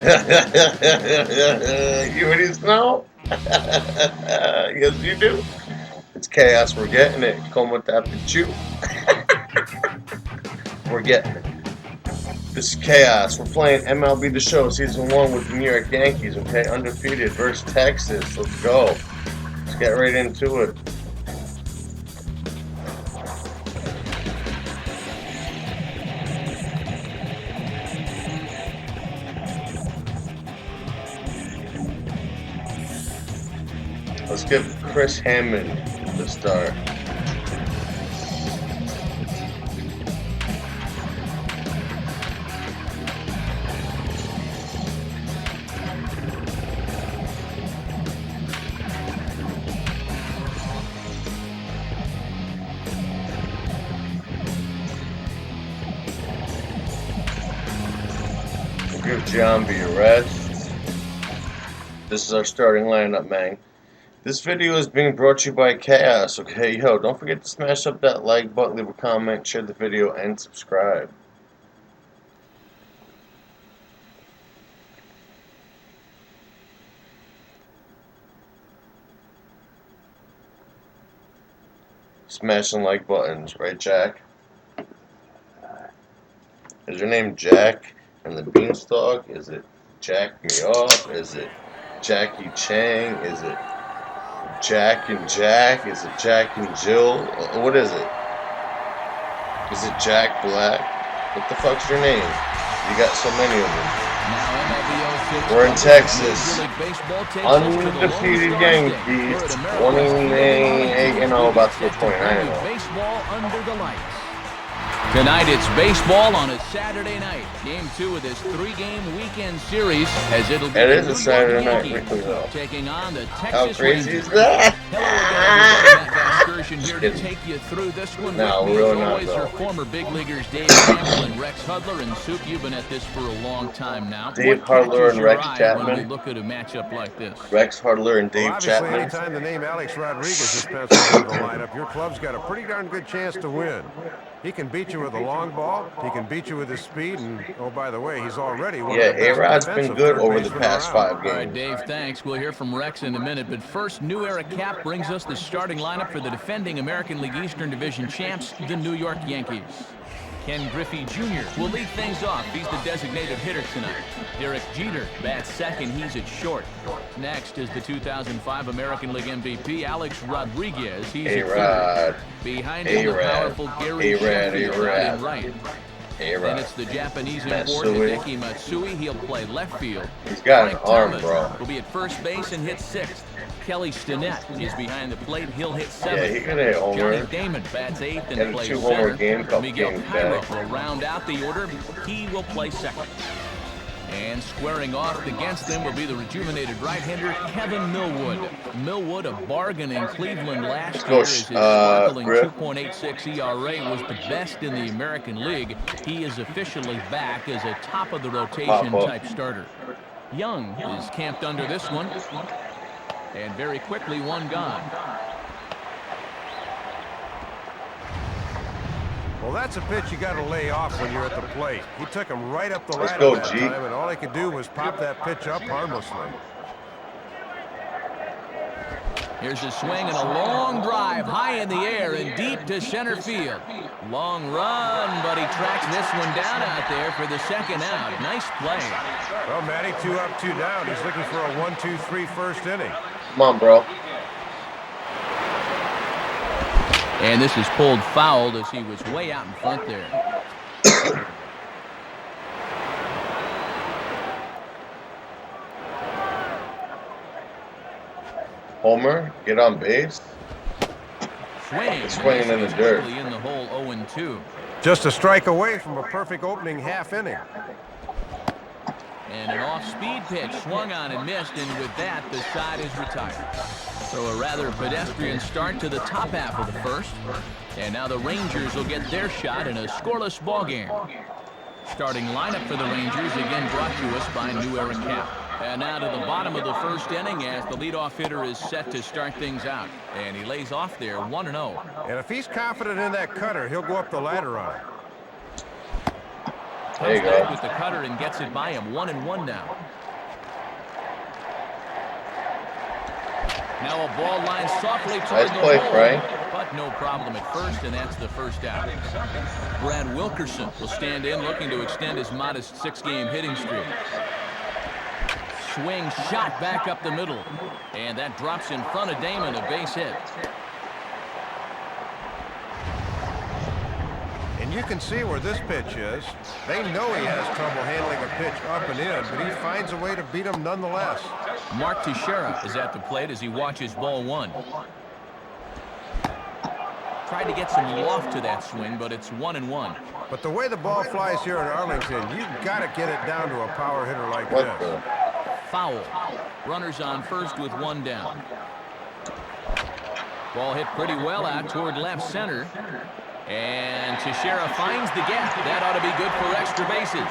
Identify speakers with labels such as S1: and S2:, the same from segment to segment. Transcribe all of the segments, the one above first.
S1: You ready to know? Yes, you do. It's chaos. We're getting it. Come with that Pichu. We're getting it. This is chaos. We're playing MLB The Show Season 1 with the New York Yankees, okay? Undefeated versus Texas. Let's go. Let's get right into it. Let's give Chris Hammond the start. We'll give Giambi a rest. This is our starting lineup, man. This video is being brought to you by Chaos, okay? Yo, don't forget to smash up that like button, leave a comment, share the video, and subscribe. Smashing like buttons, right, Jack? Is your name Jack and the Beanstalk? Is it Jack Me Off? Is it Jackie Chang? Is it Jack and Jack? Is it Jack and Jill? What is it? Is it Jack Black? What the fuck's your name? You got so many of them. We're in Texas. Undefeated Yankees. 28-0, about to go 29-0.
S2: Baseball under the lights. Tonight it's baseball on a Saturday night. Game 2 of this 3-game weekend series, as it'll be
S1: It is a Saturday night,
S2: taking on the Texas
S1: How crazy
S2: Rangers.
S1: is that?
S2: Hello again, here to take you through this one.
S1: No,
S2: with me,
S1: really
S2: as
S1: not,
S2: always,
S1: though.
S2: are former big leaguers Dave Campbell and Rex Hudler. And Soup, you've been at this for a long time now.
S1: Dave
S2: What
S1: Hudler
S2: catches
S1: and
S2: your
S1: Rex
S2: eye
S1: Chapman.
S2: when we look at a matchup like this?
S1: Rex Hudler and Dave
S3: Obviously,
S1: Chapman.
S3: anytime the name Alex Rodriguez is penciled into the lineup, your club's got a pretty darn good chance to win. He can beat you with a long ball. He can beat you with his speed. And, oh, by the way, he's already one
S1: Yeah,
S3: of the best
S1: A-Rod's been
S3: defensive
S1: good
S3: third
S1: over the
S3: basemen
S1: past
S3: around.
S1: 5
S2: All right,
S1: games.
S2: Dave, thanks. We'll hear from Rex in a minute. But first, New Era Cap brings us the starting lineup for the defending American League Eastern Division champs, the New York Yankees. Ken Griffey Jr. will lead things off. He's the designated hitter tonight. Derek Jeter bats second. He's at short. Next is the 2005 American League MVP, Alex Rodriguez. He's at third. Behind him, the powerful Gary Sheffield in right. And it's the Japanese import, Hideki Matsui. He'll play left field.
S1: He's got an
S2: Frank
S1: arm,
S2: Thomas
S1: bro.
S2: will be at first base and hit sixth. Kelly Stinnett is behind the plate. He'll hit
S1: Yeah,
S2: seventh.
S1: he could hit homer.
S2: Johnny Damon bats eighth
S1: Had
S2: and
S1: a
S2: plays
S1: 2-homer
S2: center.
S1: game, couple
S2: Miguel
S1: games
S2: Cairo
S1: back.
S2: will round out the order. He will play second. And squaring off against them will be the rejuvenated right-hander Kevin Millwood. Millwood, a bargain in Cleveland last year, as his sparkling
S1: Griff.
S2: 2.86 ERA was the best in the American League. He is officially back as a top-of-the-rotation type starter. Young is camped under this one. And very quickly, one gone.
S3: Well, that's a pitch you got to lay off when you're at the plate. He took him right up the
S1: Let's
S3: ladder
S1: go,
S3: that
S1: G.
S3: time, and all he could do was pop that pitch up harmlessly.
S2: Here's a swing and a long drive high in the air and deep to center field. Long run, but he tracks this one down out there for the second out. Nice play.
S3: Well, Matty, 2 up, 2 down. He's looking for a 1-2-3 first inning.
S1: Come on, bro.
S2: And this is pulled foul as he was way out in front there.
S1: Homer, get on base.
S2: Swing.
S1: Swinging in the dirt.
S2: In the hole 0-2.
S3: Just a strike away from a perfect opening half inning.
S2: And an off-speed pitch swung on and missed, and with that, the side is retired. So a rather pedestrian start to the top half of the first. And now the Rangers will get their shot in a scoreless ballgame. Starting lineup for the Rangers, again brought to us by New Era Cap. And now to the bottom of the first inning as the leadoff hitter is set to start things out. And he lays off there 1-0.
S3: And if he's confident in that cutter, he'll go up the ladder on it.
S1: There you
S2: Comes back
S1: go.
S2: with the cutter and gets it by him. 1-1 now. Now a ball line softly toward
S1: Nice
S2: the
S1: play,
S2: hole,
S1: Frank.
S2: but no problem at first, and that's the first out. Brad Wilkerson will stand in, looking to extend his modest 6-game hitting streak. Swing shot back up the middle, and that drops in front of Damon, a base hit.
S3: And you can see where this pitch is. They know he has trouble handling a pitch up and in, but he finds a way to beat him nonetheless.
S2: Mark Teixeira is at the plate as he watches ball one. Tried to get some loft to that swing, but it's 1-1.
S3: But the way the ball flies here in Arlington, you've got to get it down to a power hitter like
S1: What
S3: this.
S1: the?
S2: Foul. Runners on first with one down. Ball hit pretty well out toward left center. And Teixeira finds the gap. That ought to be good for extra bases.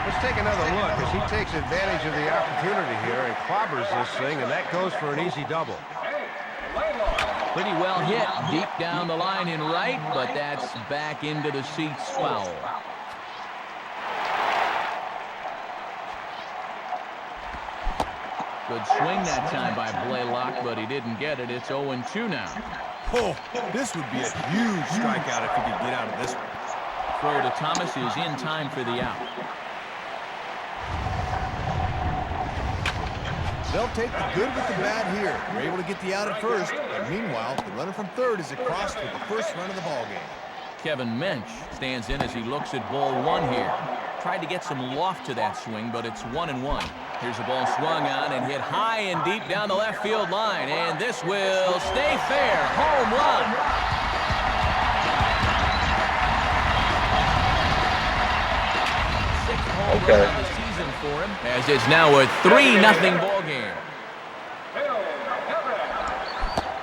S3: Let's take another look as he takes advantage of the opportunity here and clobbers this thing, and that goes for an easy double.
S2: Pretty well hit deep down the line in right, but that's back into the seats, foul. Good swing that time by Blaylock, but he didn't get it. It's 0-2 now.
S4: Oh, this would be a huge strikeout if he could get out of this one.
S2: Throw to Thomas is in time for the out.
S4: They'll take the good with the bad here. They're able to get the out at first, and meanwhile, the runner from third is across with the first run of the ballgame.
S2: Kevin Mensch stands in as he looks at ball one here. Tried to get some loft to that swing, but it's 1-1. Here's a ball swung on and hit high and deep down the left field line, and this will stay fair. Home run. Sixth home run of the season for him, as it's now a 3-0 ball game.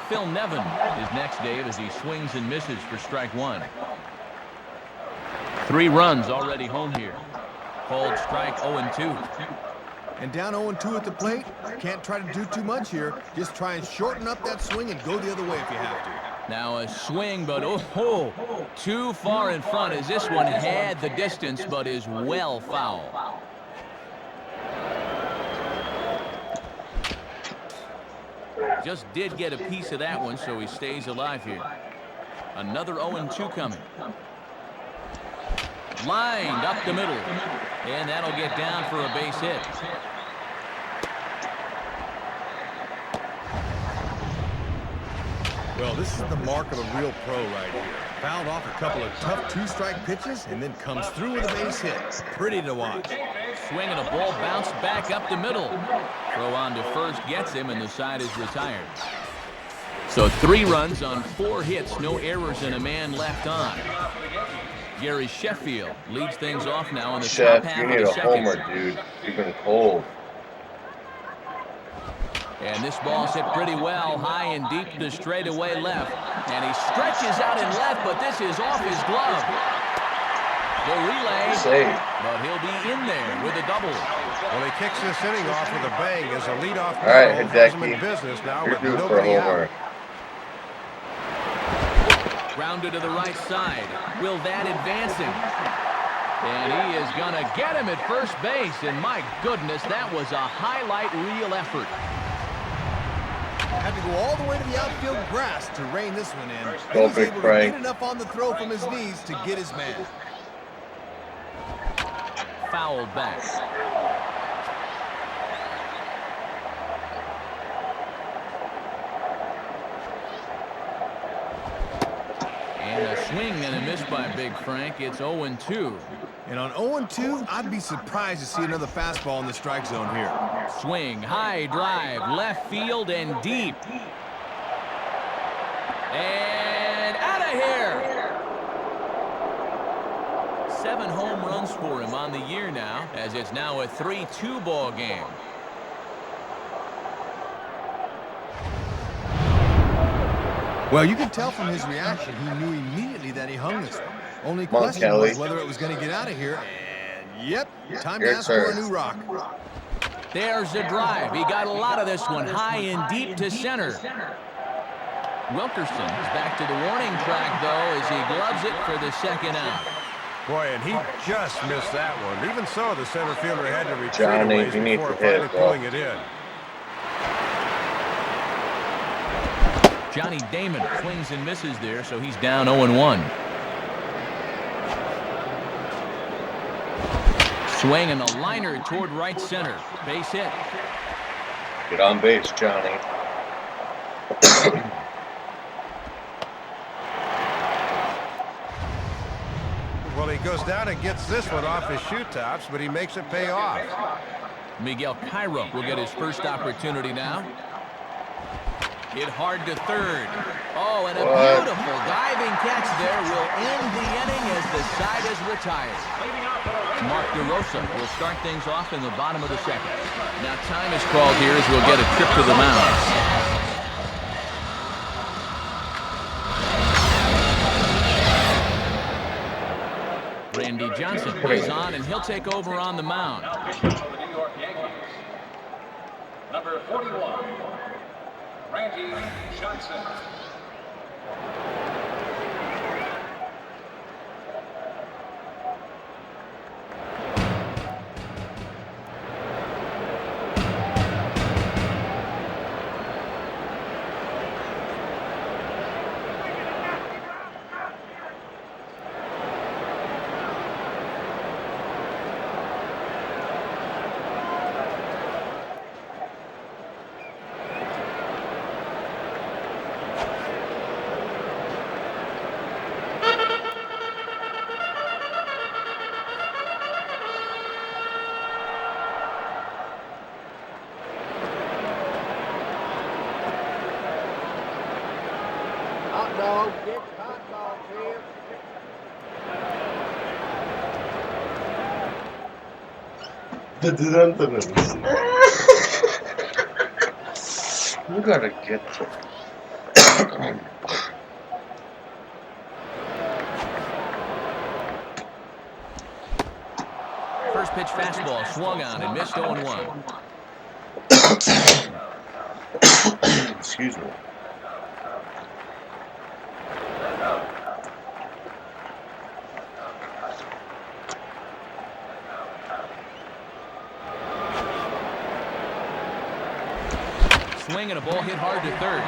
S2: Phil Nevin is next, Dave, as he swings and misses for strike one. 3 runs already home here. Called strike 0-2.
S4: And down 0-2 at the plate, can't try to do too much here. Just try and shorten up that swing and go the other way if you have to.
S2: Now a swing, but too far in front as this one had the distance, but is well foul. Just did get a piece of that one, so he stays alive here. Another 0-2 coming. Lined up the middle, and that'll get down for a base hit.
S4: Well, this is the mark of a real pro right here. Fouled off a couple of tough 2-strike pitches and then comes through with a base hit. Pretty to watch.
S2: Swing and a ball bounced back up the middle. Throw on to first gets him, and the side is retired. So 3 runs on 4 hits, no errors, and a man left on. Gary Sheffield leads things off now in the top half
S1: you
S2: of
S1: need
S2: the
S1: a
S2: second.
S1: homer, dude. You've been cold.
S2: And this ball's hit pretty well, high and deep to straightaway left. And he stretches out in left, but this is off his glove. The relay,
S1: Safe.
S2: but he'll be in there with a double.
S3: Well, he kicks this inning off with a bang as a leadoff
S1: All right,
S3: double puts him in
S1: Hideki.
S3: business now
S1: You're
S3: with
S1: due for a
S3: nobody
S1: homer.
S3: out.
S2: Grounded to the right side. Will that advance him? And he is going to get him at first base. And my goodness, that was a highlight reel effort.
S4: Had to go all the way to the outfield grass to rein this one in.
S1: Go,
S4: He was
S1: Big
S4: able to
S1: Frank.
S4: get enough on the throw from his knees to get his man.
S2: Fouled back. And a swing and a miss by Big Frank. It's 0-2.
S4: And on 0-2, I'd be surprised to see another fastball in the strike zone here.
S2: Swing, high drive, left field and deep. And out of here. 7 home runs for him on the year now, as it's now a 3-2 ball game.
S4: Well, you can tell from his reaction, he knew immediately that he hung this one. Only
S1: Come on,
S4: question
S1: Kelly.
S4: was whether it was going to get out of here. And yep, time to
S1: Here
S4: ask for a
S1: it
S4: new rock.
S2: There's the drive. He got a lot of this one, high and deep to center. Wilkerson is back to the warning track, though, as he gloves it for the second out.
S3: Boy, and he just missed that one. Even so, the center fielder had to retreat a
S1: Johnny,
S3: ways
S1: you need
S3: before
S1: to hit,
S3: finally
S1: bro.
S3: pulling it in.
S2: Johnny Damon swings and misses there, so he's down 0-1. Swing and a liner toward right center. Base hit.
S1: Get on base, Johnny.
S3: Well, he goes down and gets this one off his shoe tops, but he makes it pay off.
S2: Miguel Cairo will get his first opportunity now. Hit hard to third. Oh, and a beautiful diving catch there will end the inning as the side is retired. Mark DeRosa will start things off in the bottom of the second. Now time is called here as we'll get a trip to the mound. Randy Johnson plays on, and he'll take over on the mound.
S5: Number 41, Randy Johnson.
S6: Hot dog, get hot dog here.
S1: You gotta get to.
S2: First pitch fastball swung on and missed 0-1.
S1: Excuse me.
S2: Swing and a ball hit hard to third.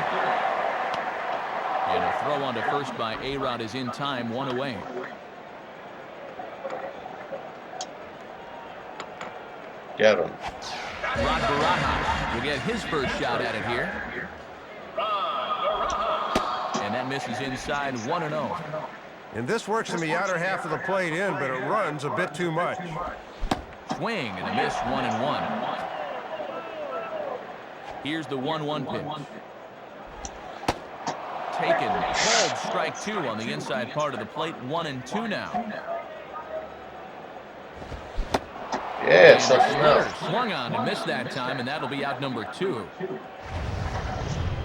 S2: And a throw onto first by A-Rod is in time, one away.
S1: Get him.
S2: Rod Barajas will get his first shot at it here. And that misses inside, 1-0.
S3: And this works in the outer half of the plate in, but it runs a bit too much.
S2: Swing and a miss, 1-1. Here's the 1-1 pitch. Taken, called strike two on the inside part of the plate, 1-2 now.
S1: Yeah, suck him out.
S2: Swung on and missed that time, and that'll be out number 2.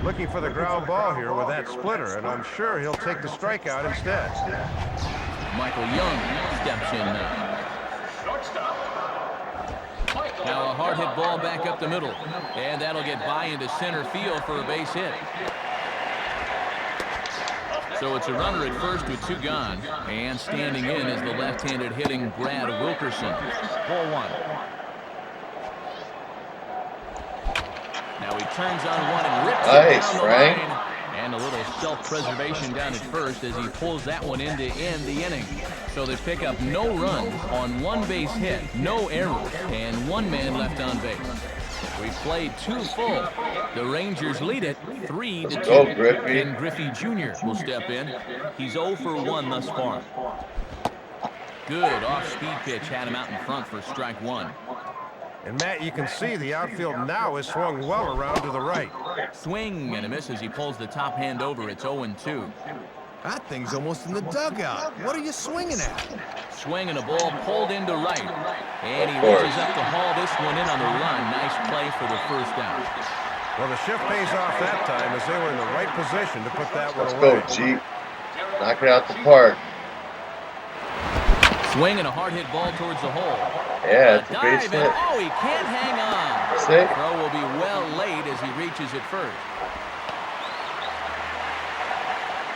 S3: Looking for the ground ball here with that splitter, and I'm sure he'll take the strikeout instead.
S2: Michael Young steps in now. Now a hard hit ball back up the middle, and that'll get by into center field for a base hit. So it's a runner at first with 2 gone, and standing in is the left-handed hitting Brad Wilkerson. Ball 1. Now he turns on one and rips it
S1: Nice,
S2: down the
S1: Frank.
S2: line. And a little self-preservation down at first as he pulls that one in to end the inning. So they pick up no runs on 1 base hit, no errors, and 1 man left on base. We played 2 full. The Rangers lead it 3-2.
S1: Go, Griffey.
S2: And Griffey Jr. will step in. He's 0 for 1 thus far. Good off-speed pitch had him out in front for strike 1.
S3: And Matt, you can see the outfield now is swung well around to the right.
S2: Swing and a miss as he pulls the top hand over. It's 0-2.
S4: That thing's almost in the dugout. What are you swinging at?
S2: Swing and a ball pulled into right. And he
S1: Of course.
S2: reaches up to haul this one in on the run. Nice play for the first out.
S3: Well, the shift pays off that time as they were in the right position to put that one
S1: Let's
S3: away.
S1: go, Jeep. Knock it out the park.
S2: Swing and a hard hit ball towards the hole.
S1: Yeah, it's a base
S2: Dive and,
S1: hit.
S2: oh, he can't hang on.
S1: See?
S2: Throw will be well late as he reaches it first.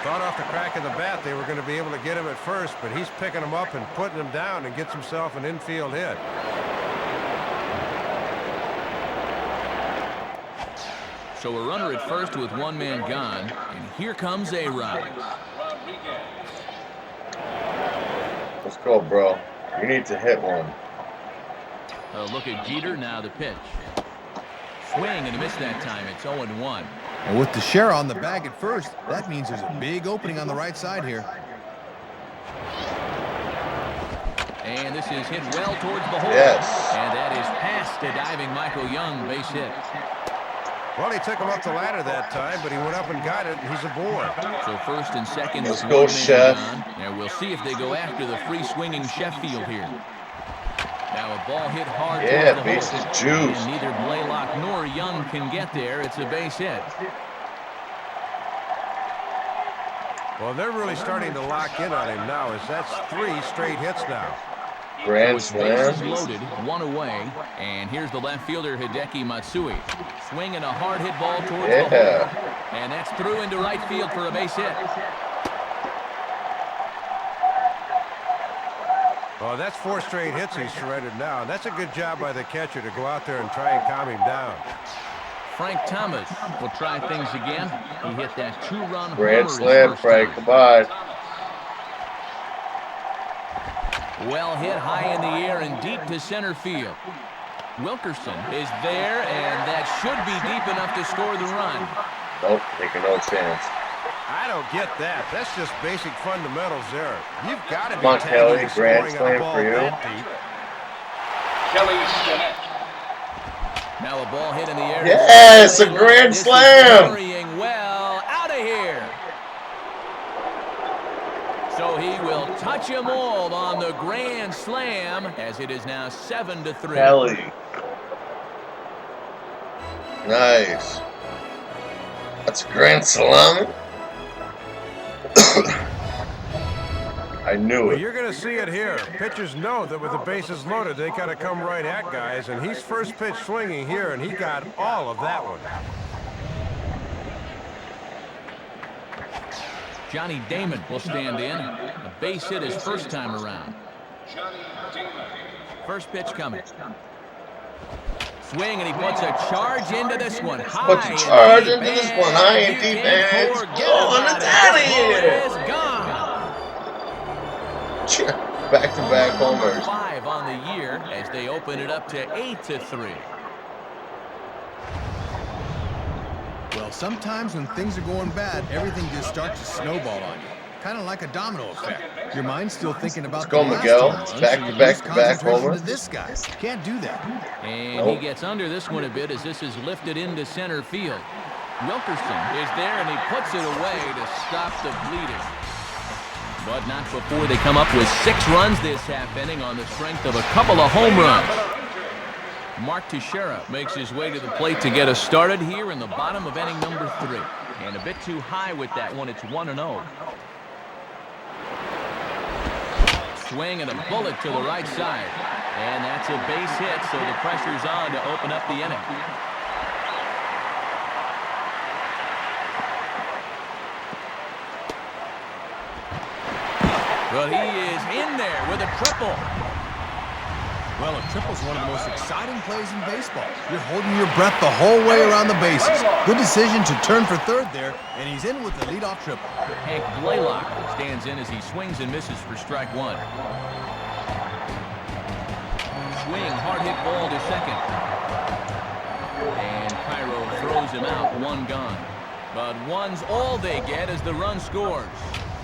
S3: Thought off the crack of the bat they were going to be able to get him at first, but he's picking him up and putting him down and gets himself an infield hit.
S2: So a runner at first with one man gone, and here comes A-Rod.
S1: Let's go, bro. You need to hit one.
S2: A look at Jeter, now the pitch. Swing and a miss that time. It's 0-1.
S4: And with Teixeira on the bag at first, that means there's a big opening on the right side here.
S2: And this is hit well towards the hole.
S1: Yes.
S2: And that is past a diving Michael Young, base hit.
S3: Well, he took him up the ladder that time, but he went up and got it, and he's aboard.
S2: So first and second
S1: Let's
S2: with
S1: go,
S2: one man
S1: Chef.
S2: gone. Now we'll see if they go after the free-swinging Sheffield here. Now a ball hit hard
S1: Yeah,
S2: towards the
S1: base
S2: hole.
S1: is juice.
S2: And neither Blaylock nor Young can get there. It's a base hit.
S3: Well, they're really starting to lock in on him now, as that's 3 straight hits now.
S1: Grand
S2: So his bases
S1: slam.
S2: loaded, one away, and here's the left fielder Hideki Matsui. Swinging a hard hit ball towards the hole.
S1: Yeah.
S2: And that's through into right field for a base hit.
S3: Well, that's 4 straight hits he's surrendered now, and that's a good job by the catcher to go out there and try and calm him down.
S2: Frank Thomas will try things again. He hit that 2-run homer
S1: Grand
S2: his
S1: slam,
S2: first
S1: Frank.
S2: time.
S1: Goodbye.
S2: Well hit high in the air and deep to center field. Wilkerson is there, and that should be deep enough to score the run.
S1: Nope, taking no chance.
S3: I don't get that. That's just basic fundamentals there. You've got to be
S1: Come on, Kelly.
S3: tagging and
S1: Grand
S3: scoring on a
S1: slam
S3: ball
S1: for you.
S3: that deep.
S5: Kelly Stinnett.
S2: Now a ball hit in the air.
S1: Yes, a grand
S2: This is
S1: slam.
S2: hurrying well out of here. So he will touch them all on the grand slam, as it is now 7-3.
S1: Kelly. Nice. That's a grand slam. I knew
S3: Well,
S1: it.
S3: you're going to see it here. Pitchers know that with the bases loaded, they got to come right at guys, and he's first pitch swinging here, and he got all of that one.
S2: Johnny Damon will stand in. A base hit his first time around.
S5: Johnny Damon.
S2: First pitch coming. Swing, and he puts a charge into this one. High
S1: Puts a
S2: and
S1: charge
S2: deep,
S1: into this
S2: and
S1: one. High and
S2: you
S1: deep,
S2: can't
S1: and it's
S2: forget
S1: going.
S2: about
S1: It's
S2: it.
S1: out of
S2: This ball
S1: here.
S2: is gone.
S1: Back-to-back homers.
S2: 5 on the year as they open it up to 8-3.
S4: Well, sometimes when things are going bad, everything just starts to snowball on you. Kind of like a domino effect. Your mind's still thinking about
S1: Let's go,
S4: the last
S1: Miguel.
S4: home run, so
S1: Back
S4: you
S1: to
S4: lose
S1: back to back
S4: concentration
S1: homers.
S4: to this guy. Can't do that.
S2: And
S1: Nope.
S2: he gets under this one a bit as this is lifted into center field. Wilkerson is there, and he puts it away to stop the bleeding. But not before they come up with 6 runs this half inning on the strength of a couple of home runs. Mark Teixeira makes his way to the plate to get us started here in the bottom of inning number 3. And a bit too high with that one. It's 1-0. Swing and a bullet to the right side. And that's a base hit, so the pressure's on to open up the inning. Well, he is in there with a triple.
S4: Well, a triple's one of the most exciting plays in baseball. You're holding your breath the whole way around the bases. Good decision to turn for third there, and he's in with the leadoff triple.
S2: Hank Blaylock stands in as he swings and misses for strike 1. Swing, hard hit ball to second. And Cairo throws him out, 1 gone. But 1's all they get as the run scores.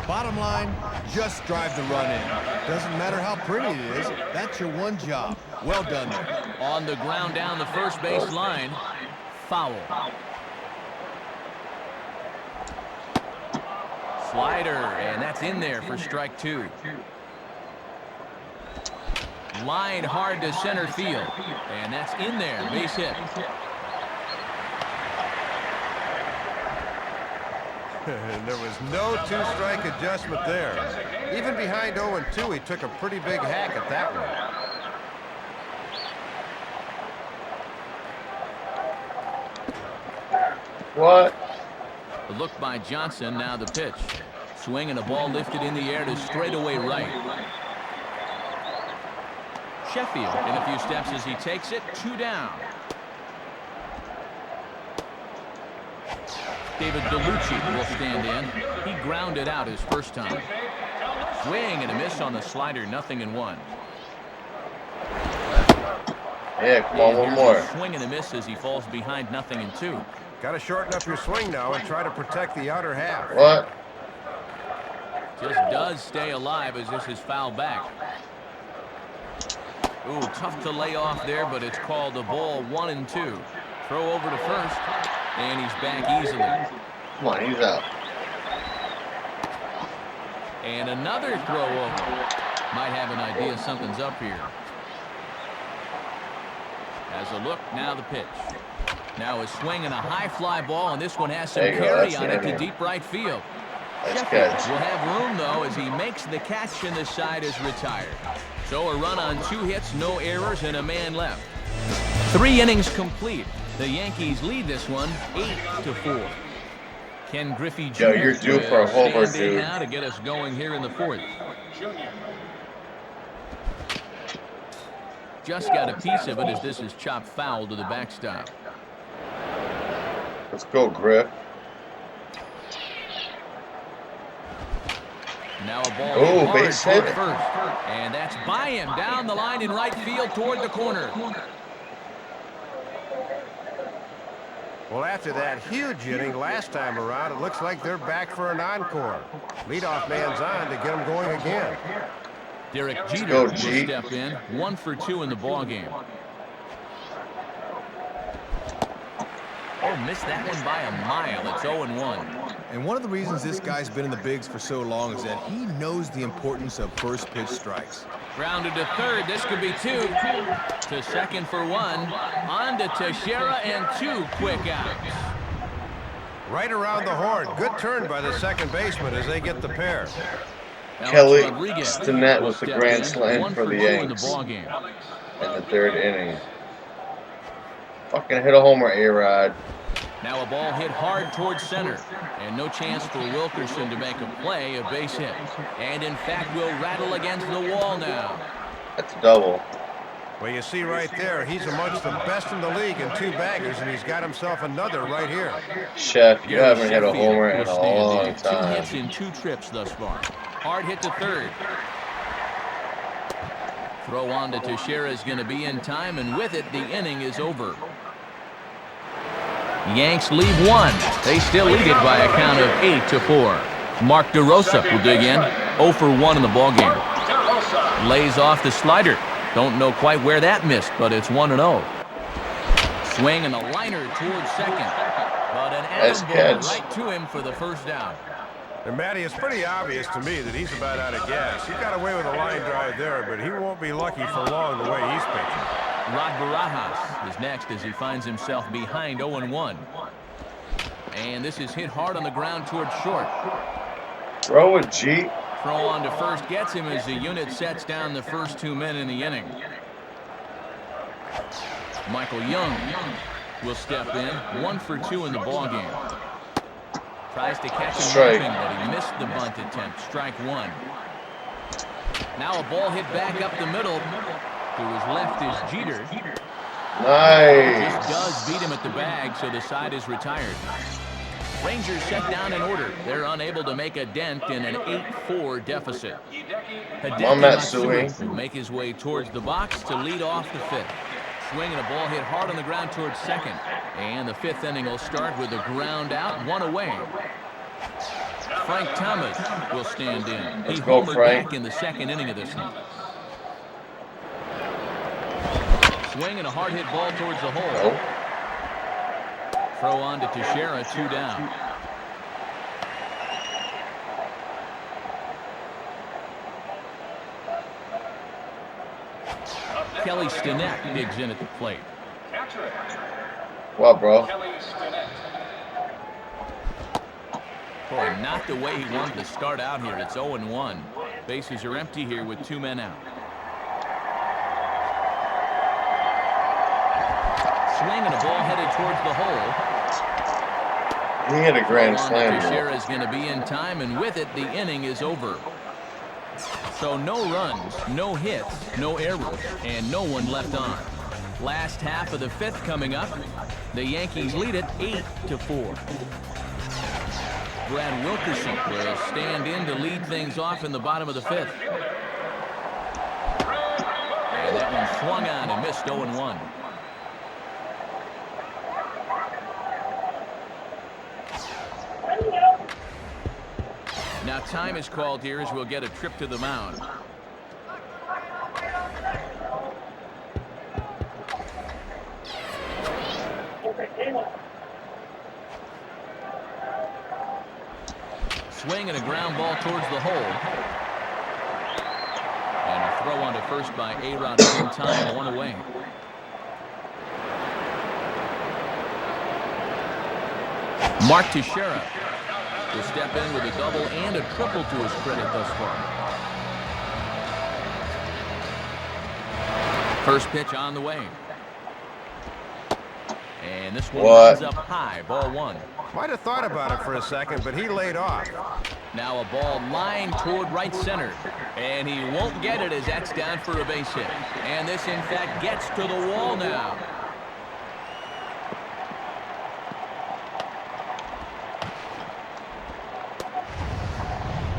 S4: Bottom line, just drive the run in. Doesn't matter how pretty it is, that's your one job. Well done there.
S2: On the ground down the first base line, foul. Slider, and that's in there for strike 2. Line hard to center field, and that's in there, base hit.
S3: And there was no 2-strike adjustment there. Even behind 0-2, he took a pretty big hack at that one.
S1: What?
S2: The look by Johnson, now the pitch. Swing and a ball lifted in the air to straightaway right. Sheffield in a few steps as he takes it. 2 down. David DeLucci will stand in. He grounded out his first time. Swing and a miss on the slider. 0-1.
S1: Yeah, come on, one more.
S2: Swing and a miss as he falls behind 0-2.
S3: Got to shorten up your swing now and try to protect the outer half.
S1: What?
S2: Just does stay alive as this is fouled back. Ooh, tough to lay off there, but it's called a ball. 1-2. Throw over to first, and he's back easily.
S1: Come on, he's out.
S2: And another throw over. Might have an idea something's up here. As a look, now the pitch. Now a swing and a high fly ball, and this one has some carry on it to deep right field.
S1: Nice catch.
S2: Will have room, though, as he makes the catch and the side is retired. So a run on 2 hits, no errors, and a man left. 3 innings complete. The Yankees lead this one 8-4. Ken Griffey Jr.
S1: Yo, you're due for a homer, dude.
S2: Now to get us going here in the 4th. Just got a piece of it as this is chopped foul to the backstop.
S1: Let's go, Griff.
S2: Now a ball
S1: Oh, base hit.
S2: first. And that's by him down the line in right field toward the corner.
S3: Well, after that huge inning last time around, it looks like they're back for an encore. Leadoff man's on to get them going again.
S2: Derek Jeter will step in. 1 for 2 in the ball game. Oh, missed that one by a mile. It's 0-1.
S4: And one of the reasons this guy's been in the bigs for so long is that he knows the importance of first pitch strikes.
S2: Grounded to third. This could be 2. To second for 1. On to Teixeira and 2 quick outs.
S3: Right around the horn. Good turn by the second baseman as they get the pair.
S1: Kelly Stinnett with the grand slam for the Yanks
S2: in
S1: the 3rd inning. Fucking hit a homer, A-Rod.
S2: Now a ball hit hard towards center. And no chance for Wilkerson to make a play, a base hit. And in fact will rattle against the wall now.
S1: That's a double.
S3: Well, you see right there, he's amongst the best in the league in 2 baggers, and he's got himself another right here.
S1: Chef, you haven't hit a homer in a long time.
S2: 2 hits in 2 trips thus far. Hard hit to third. Throw on to Teixeira is going to be in time, and with it, the inning is over. Yanks leave 1. They still lead it by a count of 8-4. Mark DeRosa will dig in. 0 for 1 in the ballgame. Lays off the slider. Don't know quite where that missed, but it's 1-0. Swing and a liner towards second. But an
S1: nice
S2: ball right to him for the first down.
S3: And, Matty, it's pretty obvious to me that he's about out of gas. He got away with a line drive there, but he won't be lucky for long the way he's pitching.
S2: Rod Barajas is next as he finds himself behind 0-1. And this is hit hard on the ground towards short.
S1: Throw a G.
S2: Throw on to first gets him as the unit sets down the first 2 men in the inning. Michael Young will step in. 1 for 2 in the ballgame. Tries to catch him moving, but he missed the bunt attempt. Strike 1. Now a ball hit back up the middle. To his left is Jeter.
S1: Nice.
S2: Just does beat him at the bag, so the side is retired. Rangers set down in order. They're unable to make a dent in an 8-4 deficit. Hideki Matsui will make his way towards the box to lead off the 5th. Swing and a ball hit hard on the ground towards second. And the 5th inning will start with a ground out, 1 away. Frank Thomas will stand in. He homered back in the 2nd inning of this one. Swing and a hard hit ball towards the hole.
S1: Nope.
S2: Throw on to Teixeira, 2 down. Kelly Stinnett digs in at the plate.
S1: What, bro?
S2: Boy, not the way he wanted to start out here. It's 0-1. Bases are empty here with 2 men out. Swing and a ball headed towards the hole.
S1: He hit a grand
S2: On to
S1: slam.
S2: Teixeira is going to be in time, and with it, the inning is over. So no runs, no hits, no errors, and no one left on. Last half of the fifth coming up. The Yankees lead it 8-4. Brad Wilkerson will stand in to lead things off in the bottom of the fifth. And that one swung on and missed 0-1. Now time is called here as we'll get a trip to the mound. Swing and a ground ball towards the hole. And a throw on to first by A-Rod in time, one away. Mark Teixeira will step in with a double and a triple to his credit thus far. First pitch on the way. And this one runs up high, ball one.
S3: Might have thought about it for a second, but he laid off.
S2: Now a ball lined toward right center. And he won't get it as that's down for a base hit. And this, in fact, gets to the wall now.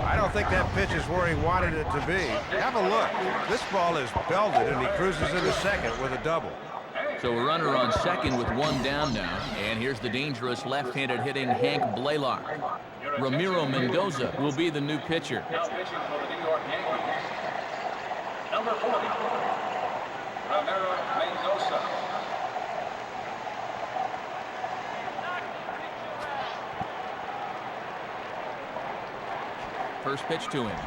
S3: I don't think that pitch is where he wanted it to be. Have a look. This ball is belted, and he cruises into second with a double.
S2: So a runner on second with one down now. And here's the dangerous left-handed hitting Hank Blaylock. Ramiro Mendoza will be the new pitcher.
S5: Now pitching for the New York Yankees, number 40, Ramiro Mendoza.
S2: First pitch to him.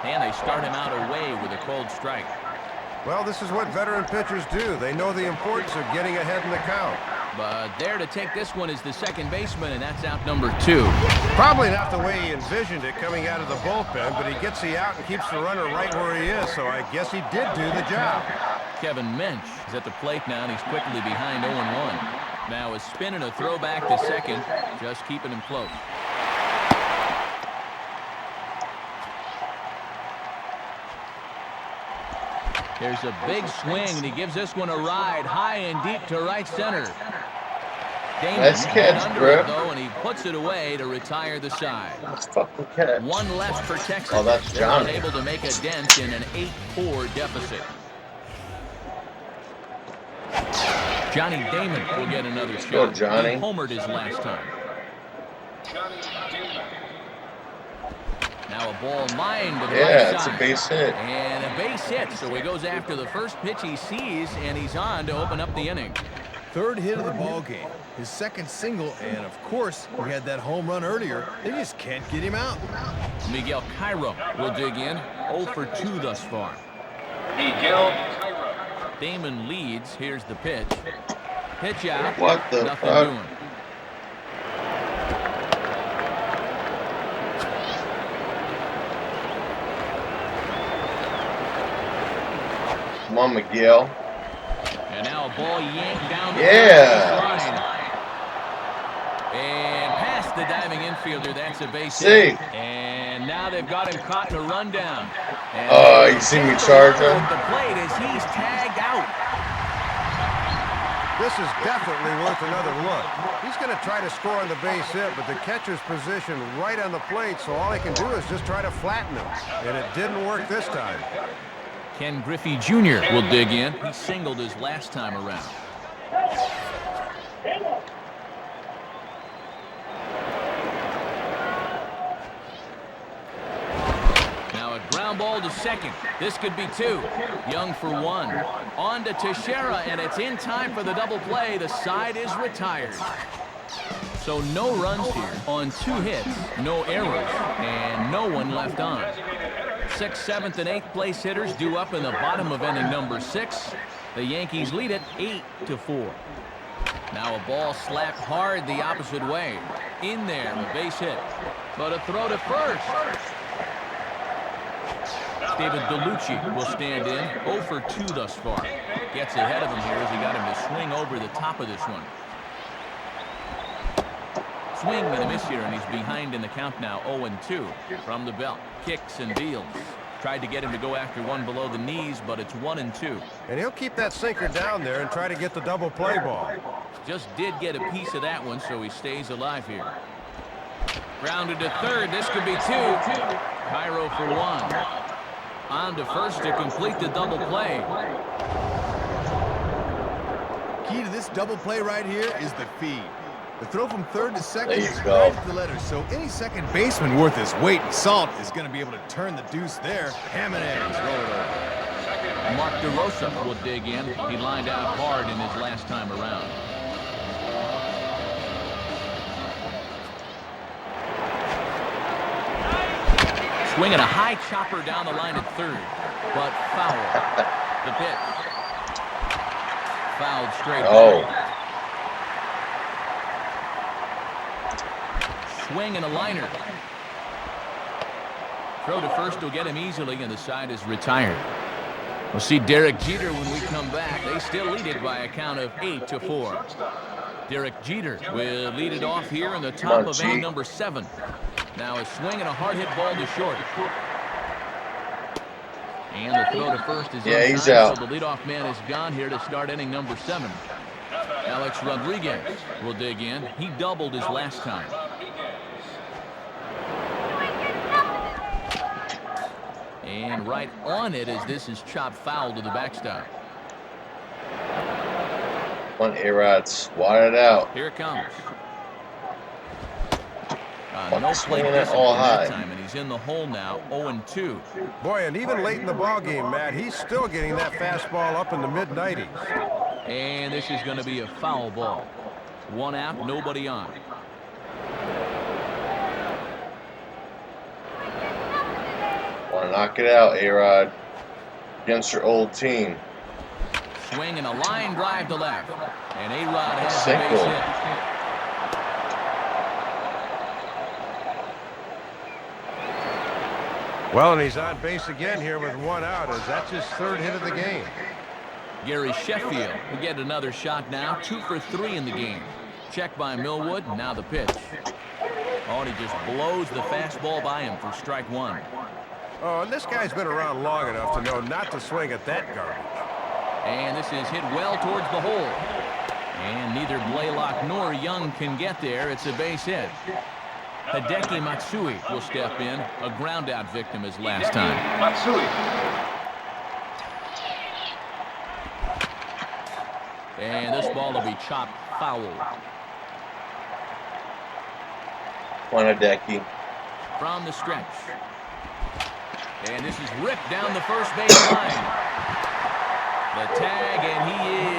S2: And they start him out away with a cold strike.
S3: Well, this is what veteran pitchers do. They know the importance of getting ahead in the count.
S2: But there to take this one is the second baseman, and that's out number 2.
S3: Probably not the way he envisioned it coming out of the bullpen, but he gets the out and keeps the runner right where he is, so I guess he did do the job.
S2: Kevin Mensch is at the plate now, and he's quickly behind 0-1. Now a spin and a throw back to second, just keeping him close. There's a big swing, and he gives this one a ride high and deep to right center. Damon
S1: Nice catch,
S2: under
S1: bro.
S2: it, though, and he puts it away to retire the side.
S1: Let's fucking catch.
S2: One left for Texas.
S1: Oh, that's
S2: They're
S1: Johnny.
S2: unable to make a dent in an 8-4 deficit. Johnny Damon will get another shot.
S1: Go, Johnny.
S2: He homered his last time.
S5: Johnny Damon.
S2: Now a ball lined to the right
S1: Yeah, it's a
S2: side.
S1: base hit.
S2: And a base hit, so he goes after the first pitch he sees, and he's on to open up the inning.
S4: Third hit of the ball game, his second single, and of course, he had that home run earlier. They just can't get him out.
S2: Miguel Cairo will dig in. 0 for 2 thus far.
S5: Miguel Cairo.
S2: Damon leads. Here's the pitch. Pitch out.
S1: What the
S2: Nothing
S1: fuck?
S2: doing.
S1: Come on, Miguel.
S2: And now a ball yanked down the
S1: Yeah.
S2: line. And past the diving infielder, that's a base
S1: See.
S2: hit. And now they've got him caught in a rundown. And
S1: Oh, you see me charge him?
S2: at the plate as he's tagged out.
S3: This is definitely worth another look. He's going to try to score on the base hit, but the catcher's positioned right on the plate, so all he can do is just try to flatten him. And it didn't work this time.
S2: Ken Griffey Jr. will dig in. He singled his last time around. Now a ground ball to second. This could be 2. Young for 1. On to Teixeira, and it's in time for the double play. The side is retired. So no runs here on 2 hits, no errors, and no one left on. 6th, 7th, and 8th place hitters due up in the bottom of inning number 6. The Yankees lead it 8-4. Now a ball slapped hard the opposite way. In there, a base hit. But a throw to first. David DeLucci will stand in. 0 for 2 thus far. Gets ahead of him here as he got him to swing over the top of this one. swing and a miss here, and he's behind in the count now, 0-2. From the belt, kicks and deals. Tried to get him to go after one below the knees, but it's 1-2.
S3: And he'll keep that sinker down there and try to get the double play ball.
S2: Just did get a piece of that one, so he stays alive here. Grounded to third. This could be 2. Cairo for 1. On to first to complete the double play.
S4: Key to this double play right here is the feed. The throw from third to second
S1: There you
S4: is
S1: go.
S4: right at the letter, so any second baseman worth his weight in salt is going to be able to turn the deuce there. Ham and eggs, roll it over.
S2: Mark DeRosa will dig in. He lined out hard in his last time around. Swinging a high chopper down the line at third, but foul. The pitch. Fouled straight back. Swing and a liner. Throw to first will get him easily, and the side is retired. We'll see Derek Jeter when we come back. They still lead it by a count of 8-4. Derek Jeter will lead it off here in the top of inning number 7. Now a swing and a hard hit ball to short. And the throw to first is in
S1: he's
S2: time,
S1: out.
S2: so the leadoff man is gone here to start inning number 7. Alex Rodriguez will dig in. He doubled his last time. And right on it as this is chopped foul to the backstop.
S1: One A-Rod, swat it out.
S2: Here it comes.
S1: Fucking
S2: No play
S1: swinging it
S2: discipline
S1: all
S2: that
S1: high.
S2: time, and he's in the hole now, 0-2.
S3: Boy, and even late in the ball game, Matt, he's still getting that fastball up in the mid-90s.
S2: And this is going to be a foul ball. 1 out, nobody on.
S1: Want to knock it out, A-Rod. Against your old team.
S2: Swing and a line drive to left. And A-Rod has the
S1: Single.
S2: base hit.
S3: Well, and he's on base again here with 1 out, as that's his 3rd hit of the game.
S2: Gary Sheffield will get another shot now. 2 for 3 in the game. Check by Millwood. Now the pitch. Oh, and he just blows the fastball by him for strike 1.
S3: Oh, and this guy's been around long enough to know not to swing at that garbage.
S2: And this is hit well towards the hole. And neither Blaylock nor Young can get there. It's a base hit. Hideki Matsui will step in. A ground out victim his last time.
S5: Matsui.
S2: And this ball will be chopped foul.
S1: One Hideki.
S2: From the stretch. And this is ripped down the first base line. The tag, and he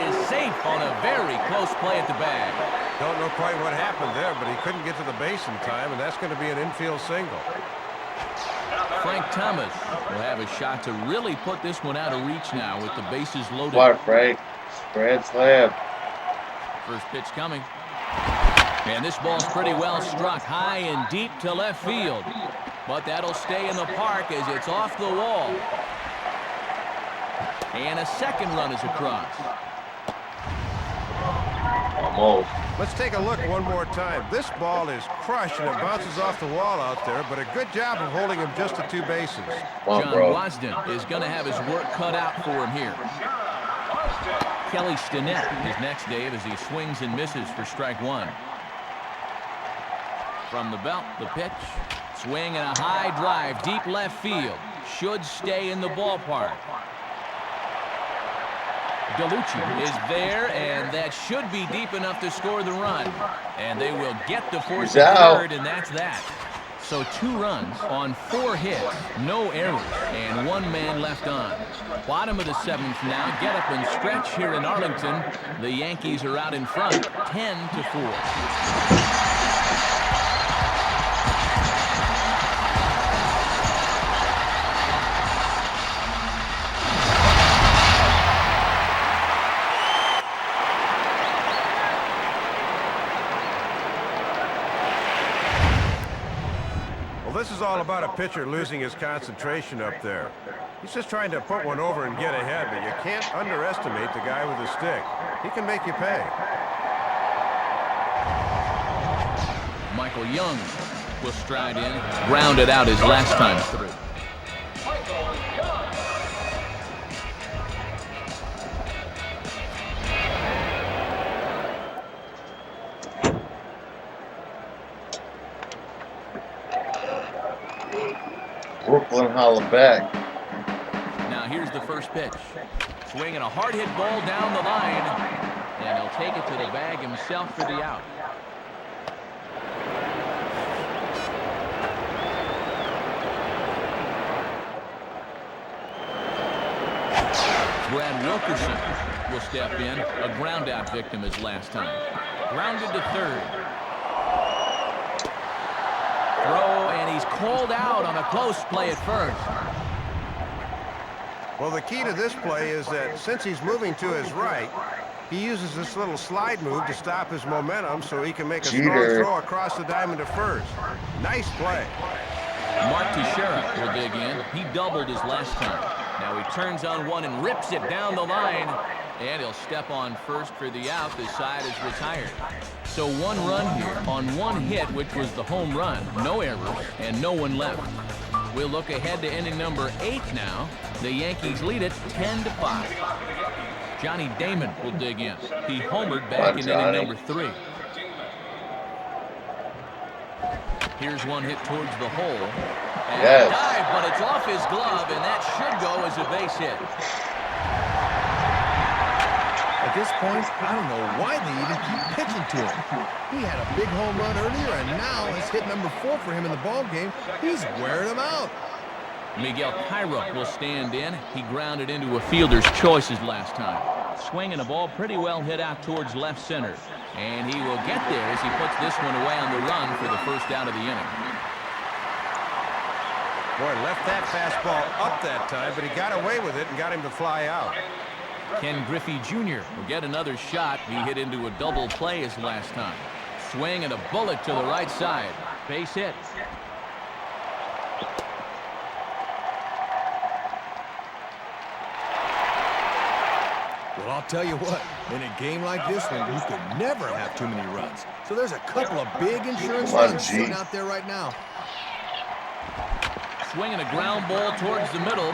S2: is safe on a very close play at the bag.
S3: Don't know quite what happened there, but he couldn't get to the base in time, and that's going to be an infield single.
S2: Frank Thomas will have a shot to really put this one out of reach now with the bases loaded.
S1: What, Frank? Grand slam.
S2: First pitch coming. And this ball's pretty well struck high and deep to left field. But that'll stay in the park as it's off the wall. And a second run is across.
S1: Almost.
S3: Let's take a look one more time. This ball is crushed, and it bounces off the wall out there, but a good job of holding him just to 2 bases.
S1: Come on,
S2: John
S1: bro.
S2: Wasden is going to have his work cut out for him here. Kelly Stinnett is next, Dave, as he swings and misses for strike 1. From the belt, the pitch. Swing and a high drive, deep left field. Should stay in the ballpark. Galucci is there, and that should be deep enough to score the run. And they will get the force
S1: He's
S2: of
S1: out.
S2: third, and that's that. So 2 runs on 4 hits, no errors, and 1 man left on. Bottom of the 7th now, get up and stretch here in Arlington. The Yankees are out in front, 10-4.
S3: This is all about a pitcher losing his concentration up there. He's just trying to put one over and get ahead, but you can't underestimate the guy with the stick. He can make you pay.
S2: Michael Young will stride in, grounded out his last time through.
S1: Brooklyn holla back.
S2: Now here's the first pitch. Swinging a hard hit ball down the line. And he'll take it to the bag himself for the out. Brad Wilkerson will step in. A ground out victim his last time. Grounded to third. Throw, and he's called out on a close play at first.
S3: Well, the key to this play is that since he's moving to his right, he uses this little slide move to stop his momentum so he can make a strong throw across the diamond to first. Nice play.
S2: Mark Teixeira will dig in. He doubled his last time. Now he turns on one and rips it down the line. And he'll step on first for the out. The side is retired. So one run here on one hit, which was the home run. No errors and no one left. We'll look ahead to inning number 8 now. The Yankees lead it 10-5. Johnny Damon will dig in. He homered back in inning number 3. Here's one hit towards the hole. And a dive, but it's off his glove, and that should go as a base hit.
S4: At this point, I don't know why they even keep pitching to him. He had a big home run earlier, and now it's hit number 4 for him in the ballgame. He's wearing him out.
S2: Miguel Cairo will stand in. He grounded into a fielder's choice his last time. Swinging a ball pretty well hit out towards left center. And he will get there as he puts this one away on the run for the first out of the inning.
S3: Boy, left that fastball up that time, but he got away with it and got him to fly out.
S2: Ken Griffey Jr. will get another shot. He hit into a double play his last time. Swing and a bullet to the right side. Base hit.
S4: Well, I'll tell you what, in a game like this one, you could never have too many runs. So there's a couple of big insurance runs sitting out there right now.
S2: Swinging a ground ball towards the middle.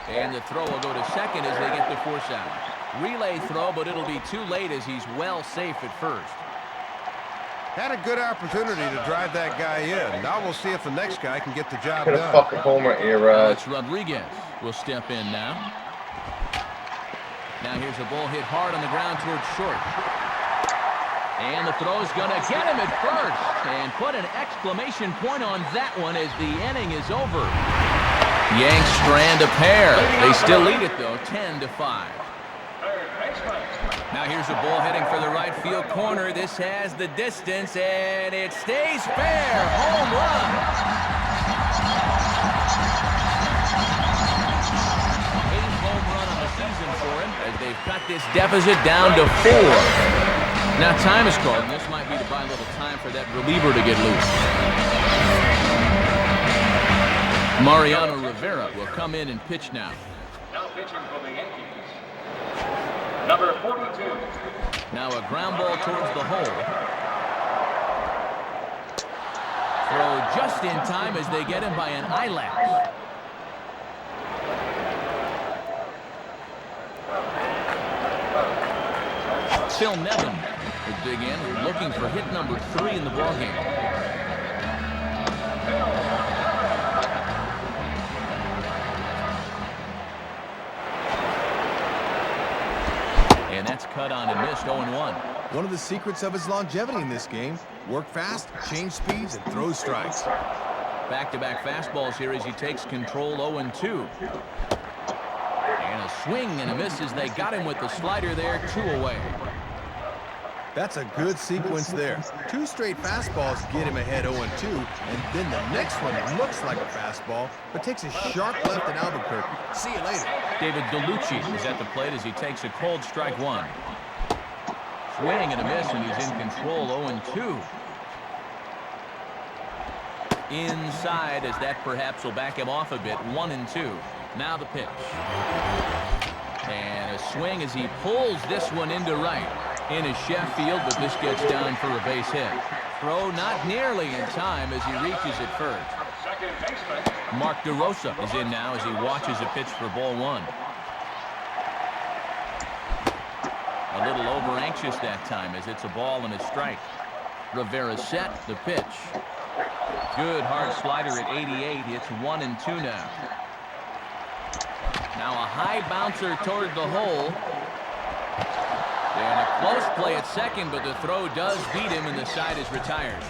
S2: And the throw will go to second as they get the force out. Relay throw, but it'll be too late as he's well safe at first.
S3: Had a good opportunity to drive that guy in. Now we'll see if the next guy can get the job
S1: Could
S3: done.
S1: have fucking homer, A-Rod.
S2: Alex Rodriguez will step in now. Now here's a ball hit hard on the ground towards short. And the throw's going to get him at first. And put an exclamation point on that one as the inning is over. Yanks strand a pair. They still lead it, though, 10-5. Now here's a ball heading for the right field corner. This has the distance, and it stays fair. Home run. Eighth home run of the season for him as they've cut this deficit down to 4. Now time is called, and this might be to buy a little time for that reliever to get loose. Mariano Rivera will come in and pitch now.
S5: Now pitching for the Yankees, number 42.
S2: Now a ground ball towards the hole. Throw just in time as they get him by an eyelash. Phil Nevin will dig in, looking for hit number 3 in the ballgame. And that's cut on and missed, 0-1.
S4: One of the secrets of his longevity in this game, work fast, change speeds, and throw strikes.
S2: Back-to-back fastballs here as he takes control, 0-2. And a swing and a miss as they got him with the slider there, 2 away.
S4: That's a good sequence there. 2 straight fastballs get him ahead 0-2, and then the next one looks like a fastball, but takes a sharp left in Albuquerque. See you later.
S2: David DeLucci is at the plate as he takes a cold strike 1. Swing and a miss, and he's in control, 0-2. Inside, as that perhaps will back him off a bit, 1-2. Now the pitch. And a swing as he pulls this one into right. In his Sheffield, but this gets down for a base hit. Throw not nearly in time as he reaches it first.
S5: Second baseman.
S2: Mark DeRosa is in now as he watches a pitch for ball one. A little over anxious that time as it's a ball and a strike. Rivera set the pitch. Good hard slider at 88. It's 1-2 now. Now a high bouncer toward the hole. And a close play at second, but the throw does beat him and the side is retired.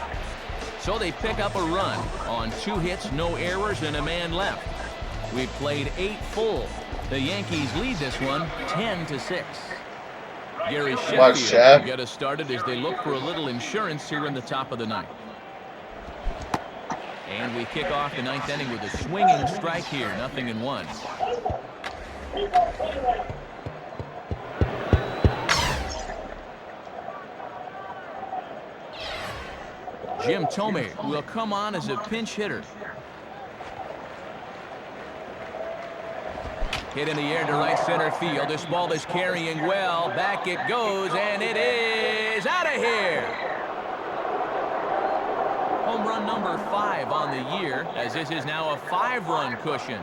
S2: So they pick up a run on 2 hits, no errors, and a man left. We've played 8 full. The Yankees lead this one 10-6. Gary Sheffield will get us started as they look for a little insurance here in the top of the ninth. And we kick off the 9th inning with a swinging strike here, 0-1. Jim Thome will come on as a pinch hitter. Hit in the air to right center field. This ball is carrying well. Back it goes, and it is out of here. Home run number 5 on the year, as this is now a 5-run cushion.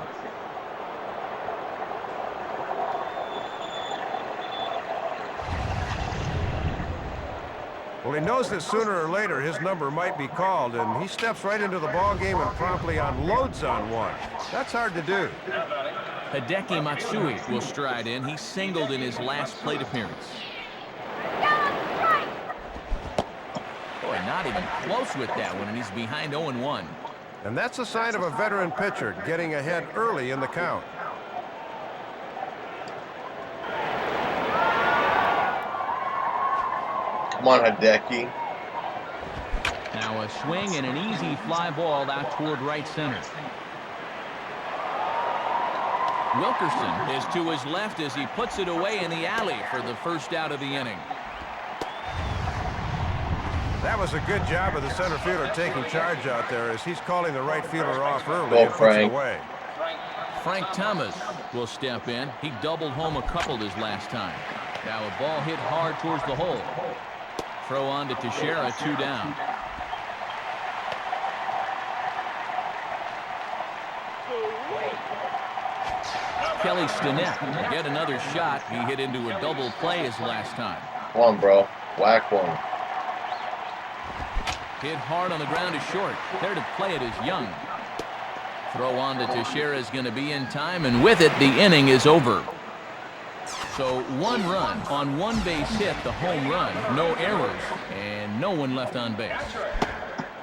S3: Well, he knows that sooner or later his number might be called, and he steps right into the ball game and promptly unloads on one. That's hard to do.
S2: Hideki Matsui will stride in. He singled in his last plate appearance. Boy, not even close with that one, and he's behind 0-1.
S3: And that's a sign of a veteran pitcher getting ahead early in the count.
S1: Come on, Hideki.
S2: Now a swing and an easy fly ball out toward right center. Wilkerson is to his left as he puts it away in the alley for the first out of the inning.
S3: That was a good job of the center fielder taking charge out there as he's calling the right fielder off early
S1: Go,
S3: and puts it
S1: Frank.
S3: away.
S2: Frank Thomas will step in. He doubled home a couple his last time. Now a ball hit hard towards the hole. Throw on to Teixeira, 2 down. Kelly Stinnett will get another shot. He hit into a double play his last time.
S1: Come on, bro. Whack one.
S2: Hit hard on the ground is short. There to play it is Young. Throw on to Teixeira is going to be in time, and with it, the inning is over. So 1 run on 1 base hit, the home run, no errors, and no one left on base.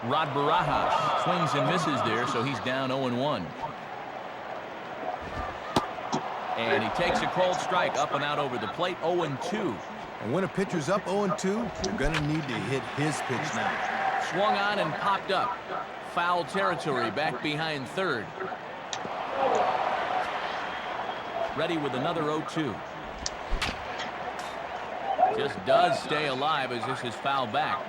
S2: Rod Barajas swings and misses there, so he's down 0-1. And he takes a cold strike up and out over the plate, 0-2.
S4: And when a pitcher's up 0-2, you're going to need to hit his pitch now.
S2: Swung on and popped up. Foul territory back behind third. Ready with another 0-2. Just does stay alive as this is fouled back.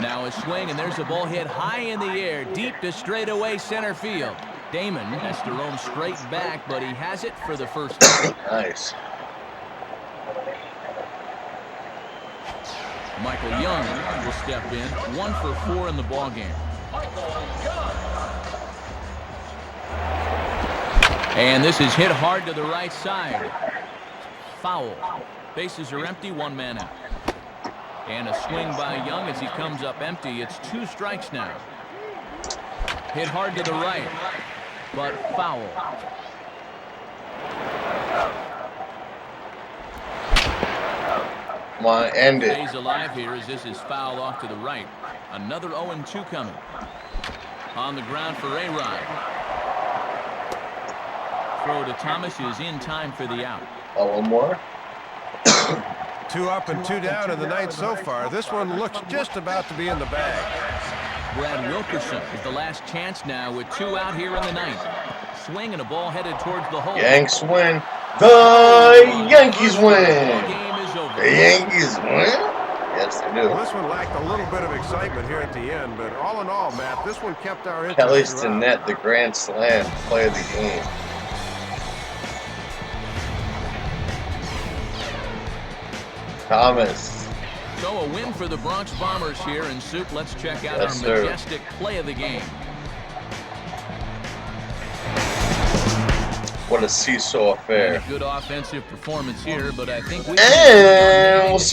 S2: Now a swing, and there's a ball hit high in the air, deep to straightaway center field. Damon has to roam straight back, but he has it for the first time.
S1: Nice.
S2: Michael Young will step in, 1 for 4 in the ballgame. And this is hit hard to the right side. Foul. Bases are empty, 1 man out. And a swing by Young as he comes up empty. It's 2 strikes now. Hit hard to the right, but foul.
S1: Come on, end it.
S2: Stays alive here as this is fouled off to the right. Another 0-2 coming. On the ground for A-Rod. Throw to Thomas is in time for the out.
S1: Oh, 1 more?
S3: 2 up and 2 down in the 9th so far. This one looks just about to be in the bag.
S2: Brad Wilkerson is the last chance now with 2 out here in the 9th. Swing and a ball headed towards the hole.
S1: Yanks win. The Yankees
S2: The
S1: win.
S2: game is over.
S1: The Yankees win? Yes, they do.
S3: Well, this one lacked a little bit of excitement here at the end, but all in all, Matt, this one kept our interest
S1: Kelly
S3: throughout.
S1: Stinnett, the Grand Slam play of the game. Thomas.
S2: So a win for the Bronx Bombers here in Soup. Let's check out
S1: Yes,
S2: our
S1: sir.
S2: majestic play of the game.
S1: What a seesaw
S2: And
S1: affair.
S2: a good offensive performance here, but I think we
S1: And we'll see